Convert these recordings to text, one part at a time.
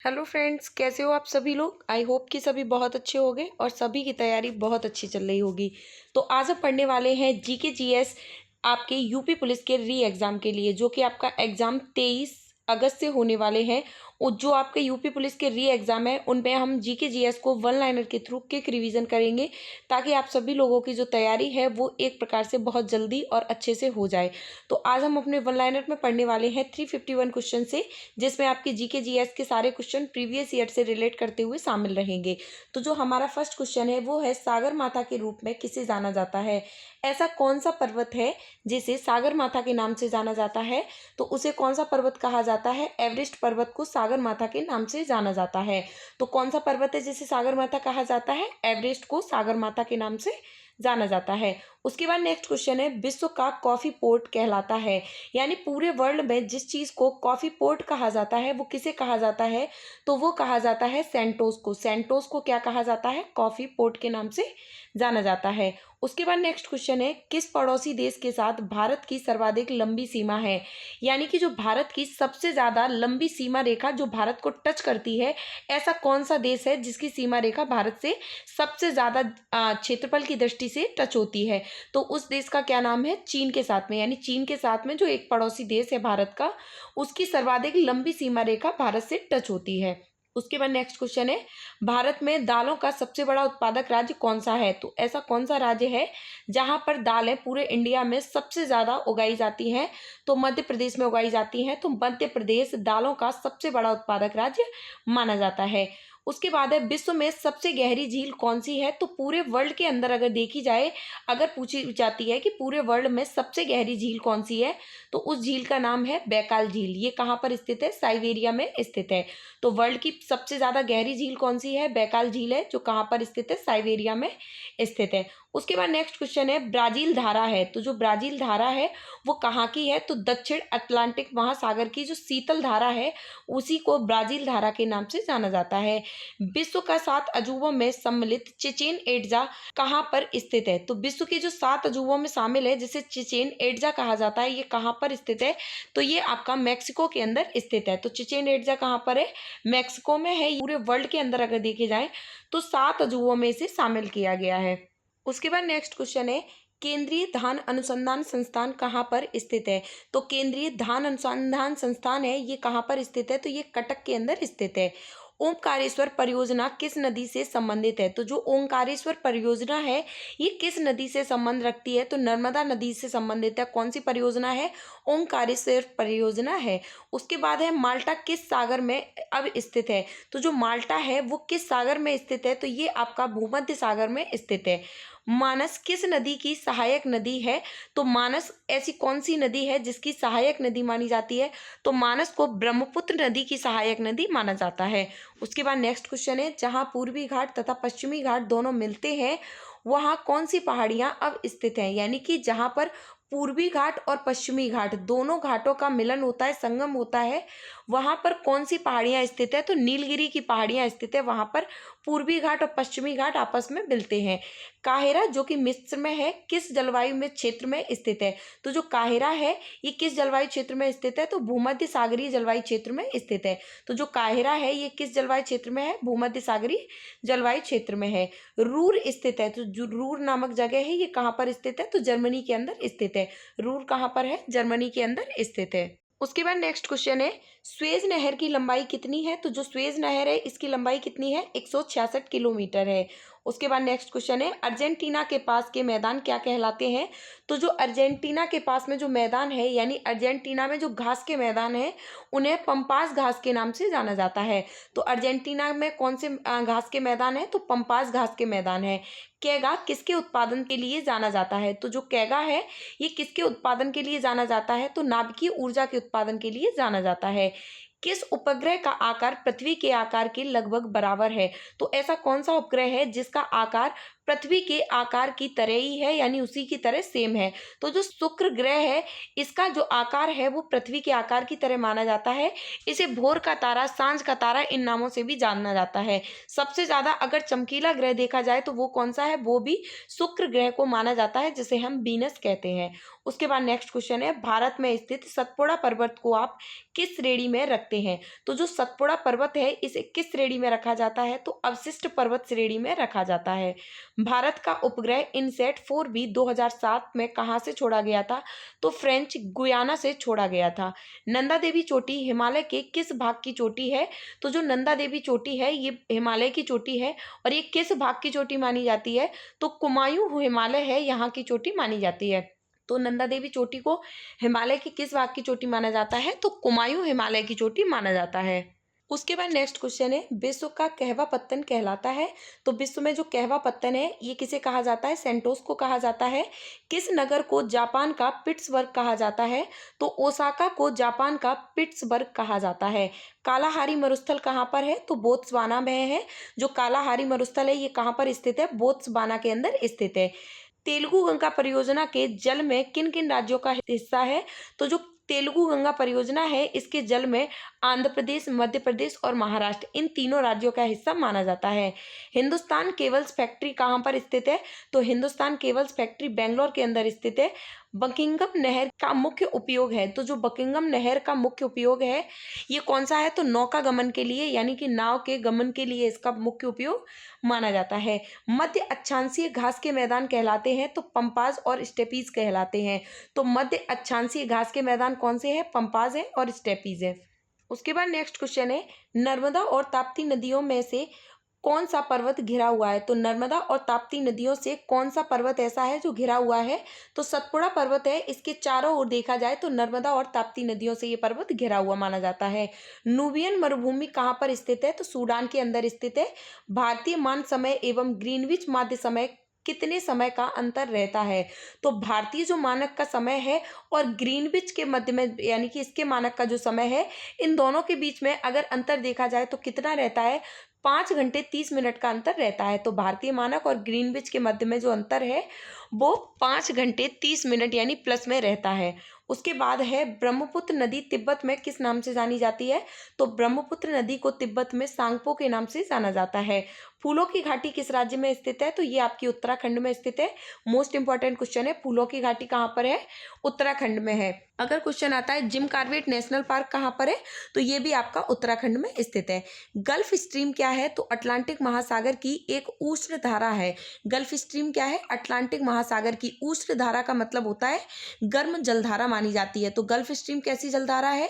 Hello friends, कैसे हो आप सभी लोग। आई होप कि सभी बहुत अच्छे होंगे और सभी की तैयारी बहुत अच्छी चल रही होगी। तो आज हम पढ़ने वाले हैं जीके जीएस आपके यूपी पुलिस के री एग्ज़ाम के लिए, जो कि आपका एग्ज़ाम 23 अगस्त से होने वाले हैं। और जो आपके यूपी पुलिस के री एग्ज़ाम है उनमें हम जीके जीएस को वन लाइनर के थ्रू क्विक रिवीजन करेंगे, ताकि आप सभी लोगों की जो तैयारी है वो एक प्रकार से बहुत जल्दी और अच्छे से हो जाए। तो आज हम अपने वन लाइनर में पढ़ने वाले हैं 351 क्वेश्चन से, जिसमें आपके जीके जीएस के सारे क्वेश्चन प्रीवियस ईयर से रिलेट करते हुए शामिल रहेंगे। तो जो हमारा फर्स्ट क्वेश्चन है वो है, सागर माता के रूप में किसे जाना जाता है। ऐसा कौन सा पर्वत है जिसे सागर माता के नाम से जाना जाता है। तो उसे कौन सा पर्वत कहा जाता है। एवरेस्ट पर्वत को सागर माता के नाम से जाना जाता है। तो कौन सा पर्वत है जिसे सागर माता कहा जाता है। एवरेस्ट को सागर माता के नाम से जाना जाता है। उसके बाद नेक्स्ट क्वेश्चन है, विश्व का कॉफी पोर्ट कहलाता है, यानी पूरे वर्ल्ड में जिस चीज को कॉफी पोर्ट कहा जाता है वो किसे कहा जाता है। तो वो कहा जाता है सेंटोस को। सेंटोस को क्या कहा जाता है, कॉफी पोर्ट के नाम से जाना जाता है। उसके बाद नेक्स्ट क्वेश्चन है, किस पड़ोसी देश के साथ भारत की सर्वाधिक लंबी सीमा है, यानी कि जो भारत की सबसे ज्यादा लंबी सीमा रेखा जो भारत को टच करती है, ऐसा कौन सा देश है जिसकी सीमा रेखा भारत से सबसे ज्यादा क्षेत्रफल की दृष्टि से टच होती है। तो उस देश का क्या नाम है, चीन के साथ में, यानी चीन के साथ में जो एक पड़ोसी देश है भारत का, उसकी सर्वाधिक लंबी सीमा रेखा भारत से टच होती है। उसके बाद नेक्स्ट क्वेश्चन है, भारत में दालों का सबसे बड़ा उत्पादक राज्य कौन सा है। तो ऐसा कौन सा राज्य है जहां पर दालें पूरे इंडिया में सबसे ज्यादा उगाई जाती हैं। तो मध्य प्रदेश में उगाई जाती हैं। तो मध्य प्रदेश दालों का सबसे बड़ा उत्पादक राज्य माना जाता है। उसके बाद है, विश्व में सबसे गहरी झील कौन सी है। तो पूरे वर्ल्ड के अंदर अगर देखी जाए, अगर पूछी जाती है कि पूरे वर्ल्ड में सबसे गहरी झील कौन सी है, तो उस झील का नाम है बैकाल झील। ये कहाँ पर स्थित है, साइबेरिया में स्थित है। तो वर्ल्ड की सबसे ज्यादा गहरी झील कौन सी है, बैकाल झील है, जो कहाँ पर स्थित है, साइबेरिया में स्थित है। उसके बाद नेक्स्ट क्वेश्चन है, ब्राजील धारा है। तो जो ब्राजील धारा है वो कहाँ की है। तो दक्षिण अटलांटिक महासागर की जो शीतल धारा है उसी को ब्राजील धारा के नाम से जाना जाता है। विश्व का 7 अजूबों में सम्मिलित चिचेन इट्जा कहाँ पर स्थित है। तो विश्व के जो 7 अजूबों में शामिल है जिसे चिचेन इट्जा कहा जाता है, ये कहाँ पर स्थित है। तो ये आपका मैक्सिको के अंदर स्थित है। तो चिचेन इट्जा कहाँ पर है, मैक्सिको में है। पूरे वर्ल्ड के अंदर अगर देखे जाए तो 7 अजूबों में इसे शामिल किया गया है। उसके बाद नेक्स्ट क्वेश्चन है, केंद्रीय धान अनुसंधान संस्थान कहाँ पर स्थित है। तो केंद्रीय धान अनुसंधान संस्थान है, ये कहाँ पर स्थित है। तो ये कटक के अंदर स्थित है। ओंकारेश्वर परियोजना किस नदी से संबंधित है। तो जो ओंकारेश्वर परियोजना है ये किस नदी से संबंध रखती है। तो नर्मदा नदी से संबंधित है। कौन सी परियोजना है, ओंकारेश्वर परियोजना है। उसके बाद है, माल्टा किस सागर में अब स्थित है। तो जो माल्टा है वो किस सागर में स्थित है। तो ये आपका भूमध्य सागर में स्थित है। मानस किस नदी की सहायक नदी है। तो मानस ऐसी कौन सी नदी है जिसकी सहायक नदी मानी जाती है। तो मानस को ब्रह्मपुत्र नदी की सहायक नदी माना जाता है। उसके बाद नेक्स्ट क्वेश्चन है, जहां पूर्वी घाट तथा पश्चिमी घाट दोनों मिलते हैं वहां कौन सी पहाड़ियां अब स्थित हैं। यानी कि जहां पर पूर्वी घाट और पश्चिमी घाट दोनों घाटों का मिलन होता है, संगम होता है, वहां पर कौन सी पहाड़ियां स्थित है। तो नीलगिरी की पहाड़ियां स्थित है, वहां पर पूर्वी घाट और पश्चिमी घाट आपस में मिलते हैं। काहिरा जो कि मिस्र में है किस जलवायु में क्षेत्र में स्थित है। तो जो काहिरा है ये किस जलवायु क्षेत्र में स्थित है। तो भूमध्य सागरीय जलवायु क्षेत्र में स्थित है। तो जो काहिरा है ये किस जलवायु क्षेत्र में है, भूमध्य सागरीय जलवायु क्षेत्र में है। रूर स्थित है, तो जो रूर नामक जगह है ये कहाँ पर स्थित है। तो जर्मनी के अंदर स्थित है। रूर कहाँ पर है, जर्मनी के अंदर स्थित है। उसके बाद नेक्स्ट क्वेश्चन है, स्वेज नहर की लंबाई कितनी है। तो जो स्वेज नहर है इसकी लंबाई कितनी है, 166 किलोमीटर है। उसके बाद नेक्स्ट क्वेश्चन है, अर्जेंटीना के पास के मैदान क्या कहलाते हैं। तो जो अर्जेंटीना के पास में जो मैदान है, यानी अर्जेंटीना में जो घास के मैदान है उन्हें पंपास घास के नाम से जाना जाता है। तो अर्जेंटीना में कौन से घास के मैदान है, तो पंपास घास के मैदान है। कैगा किसके उत्पादन के लिए जाना जाता है। तो जो कैगा है ये किसके उत्पादन के लिए जाना जाता है। तो नाभिकीय ऊर्जा के उत्पादन के लिए जाना जाता है। किस उपग्रह का आकार पृथ्वी के आकार के लगभग बराबर है। तो ऐसा कौन सा उपग्रह है जिसका आकार पृथ्वी के आकार की तरह ही है, यानी उसी की तरह सेम है। तो जो शुक्र ग्रह है इसका जो आकार है वो पृथ्वी के आकार की तरह माना जाता है। इसे भोर का तारा, सांझ का तारा इन नामों से भी जाना जाता है। सबसे ज्यादा अगर चमकीला ग्रह देखा जाए तो वो कौन सा है, वो भी शुक्र ग्रह को माना जाता है, जिसे हम वीनस कहते हैं। उसके बाद नेक्स्ट क्वेश्चन है, भारत में स्थित सतपुड़ा पर्वत को आप किस श्रेणी में रखते हैं? तो जो सतपुड़ा पर्वत है इसे किस श्रेणी में रखा जाता है? तो अवशिष्ट पर्वत श्रेणी में रखा जाता है। भारत का उपग्रह इनसैट 4B 2007 में कहां से छोड़ा गया था? तो फ्रेंच गुयाना से छोड़ा गया था। नंदा देवी चोटी हिमालय के किस भाग की चोटी है? तो जो नंदा देवी चोटी है ये हिमालय की चोटी है, और ये किस भाग की चोटी मानी जाती है? तो कुमायूं हिमालय है यहाँ की चोटी मानी जाती है। तो नंदा देवी चोटी को हिमालय की किस भाग की चोटी माना जाता है? तो कुमायूं हिमालय की चोटी माना जाता है। उसके बाद नेक्स्ट क्वेश्चन है, विश्व का कहवा पत्तन कहलाता है? तो विश्व में जो कहवा पत्तन है ये किसे कहा जाता है? सेंटोस को कहा जाता है। किस नगर को जापान का पिट्सबर्ग कहा जाता है? तो ओसाका को जापान का पिट्सबर्ग कहा जाता है। कालाहारी मरुस्थल कहाँ पर है? तो बोत्सवाना में है। जो कालाहारी मरुस्थल है ये कहाँ पर स्थित है? बोत्सवाना के अंदर स्थित है। तेलुगु गंगा परियोजना के जल में किन किन राज्यों का हिस्सा है? तो जो तेलुगु गंगा परियोजना है इसके जल में आंध्र प्रदेश, मध्य प्रदेश और महाराष्ट्र इन तीनों राज्यों का हिस्सा माना जाता है। हिंदुस्तान केबल्स फैक्ट्री कहाँ पर स्थित है? तो हिंदुस्तान केबल्स फैक्ट्री बेंगलोर के अंदर स्थित है। बकिंगम नहर का मुख्य उपयोग है? तो जो बकिंगम नहर का मुख्य उपयोग है ये कौन सा है? तो नौका गमन के लिए, यानी कि नाव के गमन के लिए इसका मुख्य उपयोग माना जाता है। मध्य अक्षांशीय घास के मैदान कहलाते हैं? तो पंपाज और स्टेपीज कहलाते हैं। तो मध्य अक्षांशीय घास के मैदान कौन से हैं? पंपाज है और स्टेपीज है। उसके बाद नेक्स्ट क्वेश्चन है, नर्मदा और ताप्ती नदियों में से कौन सा पर्वत घिरा हुआ है? तो नर्मदा और ताप्ती नदियों से कौन सा पर्वत ऐसा है जो घिरा हुआ है? तो सतपुड़ा पर्वत है। इसके चारों ओर देखा जाए तो नर्मदा और ताप्ती नदियों से ये पर्वत घिरा हुआ माना जाता है। नूबियन मरुभूमि कहाँ पर स्थित है? तो सूडान के अंदर स्थित है। भारतीय मान समय एवं ग्रीनविच माध्य समय कितने समय का अंतर रहता है? तो भारतीय जो मानक का समय है और ग्रीनविच के मध्य में, यानी कि इसके मानक का जो समय है, इन दोनों के बीच में अगर अंतर देखा जाए तो कितना रहता है? 5 घंटे 30 मिनट का अंतर रहता है। तो भारतीय मानक और ग्रीनविच के मध्य में जो अंतर है वो 5 घंटे 30 मिनट यानी प्लस में रहता है। उसके बाद है, ब्रह्मपुत्र नदी तिब्बत में किस नाम से जानी जाती है? तो ब्रह्मपुत्र नदी को तिब्बत में सांगपो के नाम से जाना जाता है। फूलों की घाटी किस राज्य में स्थित है? तो ये आपकी उत्तराखंड में स्थित है। मोस्ट इंपॉर्टेंट क्वेश्चन है, फूलों की घाटी कहाँ पर है? उत्तराखंड में है। अगर क्वेश्चन आता है जिम कॉर्बेट नेशनल पार्क कहाँ पर है? तो ये भी आपका उत्तराखंड में स्थित है। गल्फ स्ट्रीम क्या है? तो अटलांटिक महासागर की एक उष्ण धारा है। गल्फ स्ट्रीम क्या है? अटलांटिक महासागर की उष्ण धारा का मतलब होता है गर्म जलधारा मानी जाती है। तो गल्फ स्ट्रीम कैसी जलधारा है?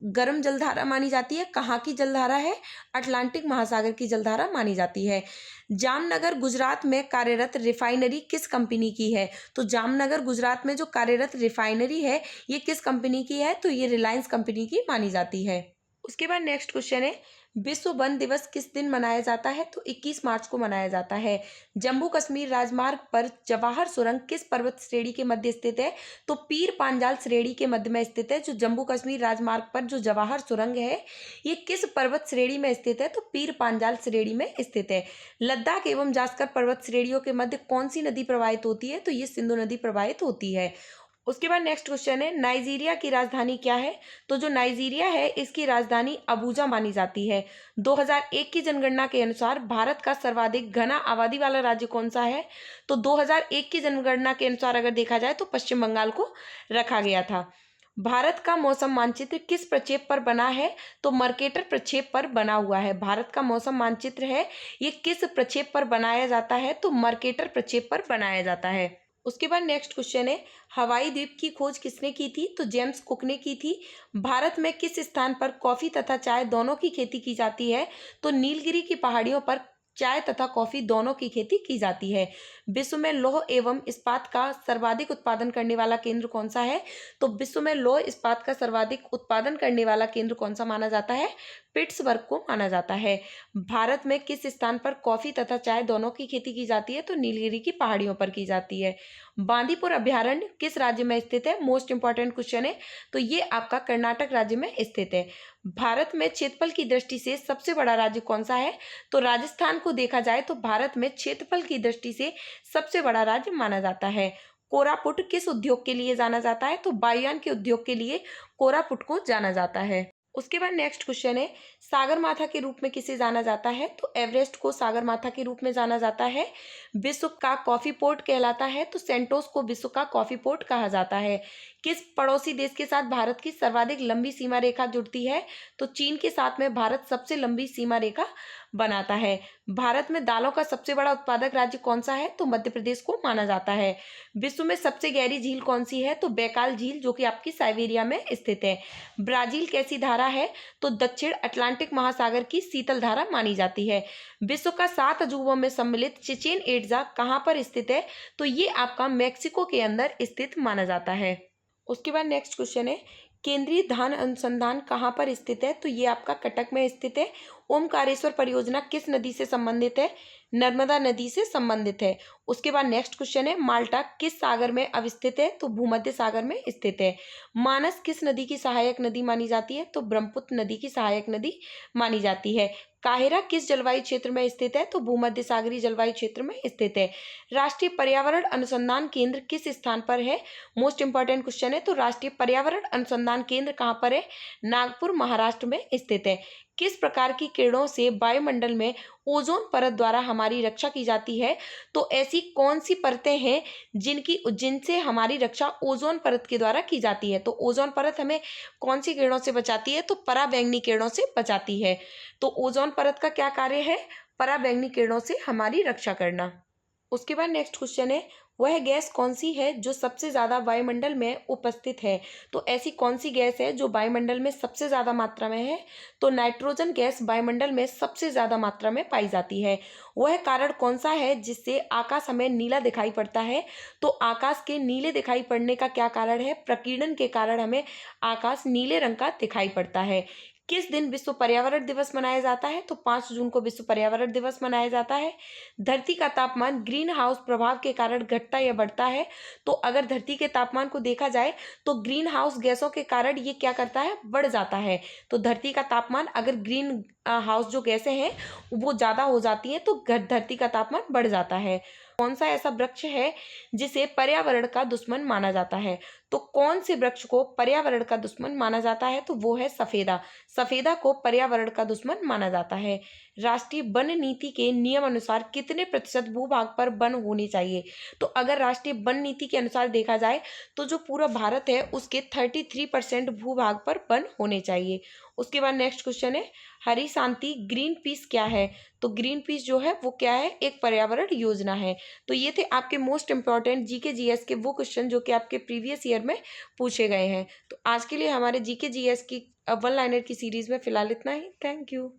गर्म जलधारा मानी जाती है। कहाँ की जलधारा है? अटलांटिक महासागर की जलधारा मानी जाती है। जामनगर गुजरात में कार्यरत रिफाइनरी किस कंपनी की है? तो जामनगर गुजरात में जो कार्यरत रिफाइनरी है ये किस कंपनी की है? तो ये रिलायंस कंपनी की मानी जाती है। उसके बाद नेक्स्ट क्वेश्चन है, विश्व वन दिवस किस दिन मनाया जाता है? तो 21 मार्च को मनाया जाता है। जम्मू कश्मीर राजमार्ग पर जवाहर सुरंग किस पर्वत श्रेणी के मध्य स्थित है? तो पीर पांजाल श्रेणी के मध्य में स्थित है। जो जम्मू कश्मीर राजमार्ग पर जो जवाहर सुरंग है ये किस पर्वत श्रेणी में स्थित है? तो पीर पांजाल श्रेणी में स्थित है। लद्दाख एवं जास्कर पर्वत श्रेणियों के मध्य कौन सी नदी प्रवाहित होती है? तो ये सिंधु नदी प्रवाहित होती है। उसके बाद नेक्स्ट क्वेश्चन है, नाइजीरिया की राजधानी क्या है? तो जो नाइजीरिया है इसकी राजधानी अबूजा मानी जाती है। 2001 की जनगणना के अनुसार भारत का सर्वाधिक घना आबादी वाला राज्य कौन सा है? तो 2001 की जनगणना के अनुसार अगर देखा जाए तो पश्चिम बंगाल को रखा गया था। भारत का मौसम मानचित्र किस प्रक्षेप पर बना है? तो मर्केटर प्रक्षेप पर बना हुआ है। भारत का मौसम मानचित्र है ये किस प्रक्षेप पर बनाया जाता है? तो मर्केटर प्रक्षेप पर बनाया जाता है। उसके बाद नेक्स्ट क्वेश्चन है, हवाई द्वीप की खोज किसने की थी? तो जेम्स कुक ने की थी। भारत में किस स्थान पर कॉफी तथा चाय दोनों की खेती की जाती है? तो नीलगिरी की पहाड़ियों पर चाय तथा कॉफी दोनों की खेती की जाती है। विश्व में लौह एवं इस्पात का सर्वाधिक उत्पादन करने वाला केंद्र कौन सा है? तो विश्व में लौह इस्पात का सर्वाधिक उत्पादन करने वाला केंद्र कौन सा माना जाता है? पिट्सबर्ग को माना जाता है। भारत में किस स्थान पर कॉफी तथा चाय दोनों की खेती की जाती है? तो नीलगिरी की पहाड़ियों पर की जाती है। बांदीपुर अभयारण्य किस राज्य में स्थित है? मोस्ट इंपॉर्टेंट क्वेश्चन है। तो ये आपका कर्नाटक राज्य में स्थित है। भारत में क्षेत्रफल की दृष्टि से सबसे बड़ा राज्य कौन सा है? तो राजस्थान को देखा जाए तो भारत में क्षेत्रफल की दृष्टि से सबसे बड़ा राज्य माना जाता है। कोरापुट किस उद्योग के लिए जाना जाता है? तो वायुयान के उद्योग के लिए कोरापुट को जाना जाता है। उसके बाद नेक्स्ट क्वेश्चन है, सागरमाथा के रूप में किसे जाना जाता है? तो एवरेस्ट को सागरमाथा के रूप में जाना जाता है। विश्व का कॉफी पोर्ट कहलाता है, तो सेंटोस को विश्व का कॉफी पोर्ट कहा जाता है। किस पड़ोसी देश के साथ भारत की सर्वाधिक लंबी सीमा रेखा जुड़ती है? तो चीन के साथ में भारत सबसे लंबी सीमा रेखा बनाता है। भारत में दालों का सबसे बड़ा उत्पादक राज्य कौन सा है? तो मध्य प्रदेश को माना जाता है। विश्व में सबसे गहरी झील कौन सी है? तो बैकाल झील, जो कि आपकी साइबेरिया में स्थित है। ब्राजील कैसी धारा है? तो दक्षिण अटलांटिक महासागर की शीतल धारा मानी जाती है। विश्व का 7 अजूबों में सम्मिलित चिचेन इट्जा कहाँ पर स्थित है? तो ये आपका मैक्सिको के अंदर स्थित माना जाता है। उसके बाद नेक्स्ट क्वेश्चन है, केंद्रीय धान अनुसंधान कहाँ पर स्थित है? तो ये आपका कटक में स्थित है। ओमकारेश्वर परियोजना किस नदी से संबंधित है? नर्मदा नदी से संबंधित है। उसके बाद नेक्स्ट क्वेश्चन है, माल्टा किस सागर में अवस्थित है? तो भूमध्य सागर में स्थित है। मानस किस नदी की सहायक नदी मानी जाती है? तो ब्रह्मपुत्र नदी की सहायक नदी मानी जाती है। काहिरा किस जलवायु क्षेत्र में स्थित है? तो भूमध्य सागरीय जलवायु क्षेत्र में स्थित है। राष्ट्रीय पर्यावरण अनुसंधान केंद्र किस स्थान पर है? मोस्ट इंपॉर्टेंट क्वेश्चन है। तो राष्ट्रीय पर्यावरण अनुसंधान केंद्र कहाँ पर है? नागपुर, महाराष्ट्र में स्थित है। किस प्रकार की किरणों से वायुमंडल में ओजोन परत द्वारा हमारी रक्षा की जाती है? तो ऐसी कौन सी परतें हैं जिनसे हमारी रक्षा ओजोन परत के द्वारा की जाती है? तो ओजोन परत हमें कौन सी किरणों से बचाती है? तो पराबैंगनी किरणों से बचाती है। तो ओजोन परत का क्या कार्य है? पराबैंगनी किरणों से हमारी रक्षा करना। उसके बाद नेक्स्ट क्वेश्चन है, वह गैस कौन सी है जो सबसे ज़्यादा वायुमंडल में उपस्थित है? तो ऐसी कौन सी गैस है जो वायुमंडल में सबसे ज़्यादा मात्रा में है? तो नाइट्रोजन गैस वायुमंडल में सबसे ज़्यादा मात्रा में पाई जाती है। वह कारण कौन सा है जिससे आकाश हमें नीला दिखाई पड़ता है? तो आकाश के नीले दिखाई पड़ने का क्या कारण है? प्रकीर्णन के कारण हमें आकाश नीले रंग का दिखाई पड़ता है। किस दिन विश्व पर्यावरण दिवस मनाया जाता है? तो 5 जून को विश्व पर्यावरण दिवस मनाया जाता है। धरती का तापमान ग्रीन हाउस प्रभाव के कारण घटता या बढ़ता है? तो अगर धरती के तापमान को देखा जाए तो ग्रीन हाउस गैसों के कारण ये क्या करता है? बढ़ जाता है। तो धरती का तापमान अगर ग्रीन हाउस जो गैसें हैं वो ज़्यादा हो जाती हैं तो धरती का तापमान बढ़ जाता है। कौन सा ऐसा वृक्ष है जिसे पर्यावरण का दुश्मन माना जाता है? तो कौन से वृक्ष को पर्यावरण का दुश्मन माना जाता है? तो वो है सफेदा। सफेदा को पर्यावरण का दुश्मन माना जाता है। राष्ट्रीय वन नीति के नियम अनुसार कितने प्रतिशत भूभाग पर वन होने चाहिए? तो अगर राष्ट्रीय वन नीति के अनुसार देखा जाए तो जो पूरा भारत है उसके 33% भूभाग पर वन होने चाहिए। उसके बाद नेक्स्ट क्वेश्चन है, हरी शांति ग्रीन पीस क्या है? तो ग्रीन पीस जो है वो क्या है? एक पर्यावरण योजना है। तो ये थे आपके मोस्ट इंपॉर्टेंट जीके जीएस के वो क्वेश्चन जो कि आपके प्रीवियस ईयर में पूछे गए हैं। तो आज के लिए हमारे जीके जीएस की वन लाइनर की सीरीज में फिलहाल इतना ही। Thank you.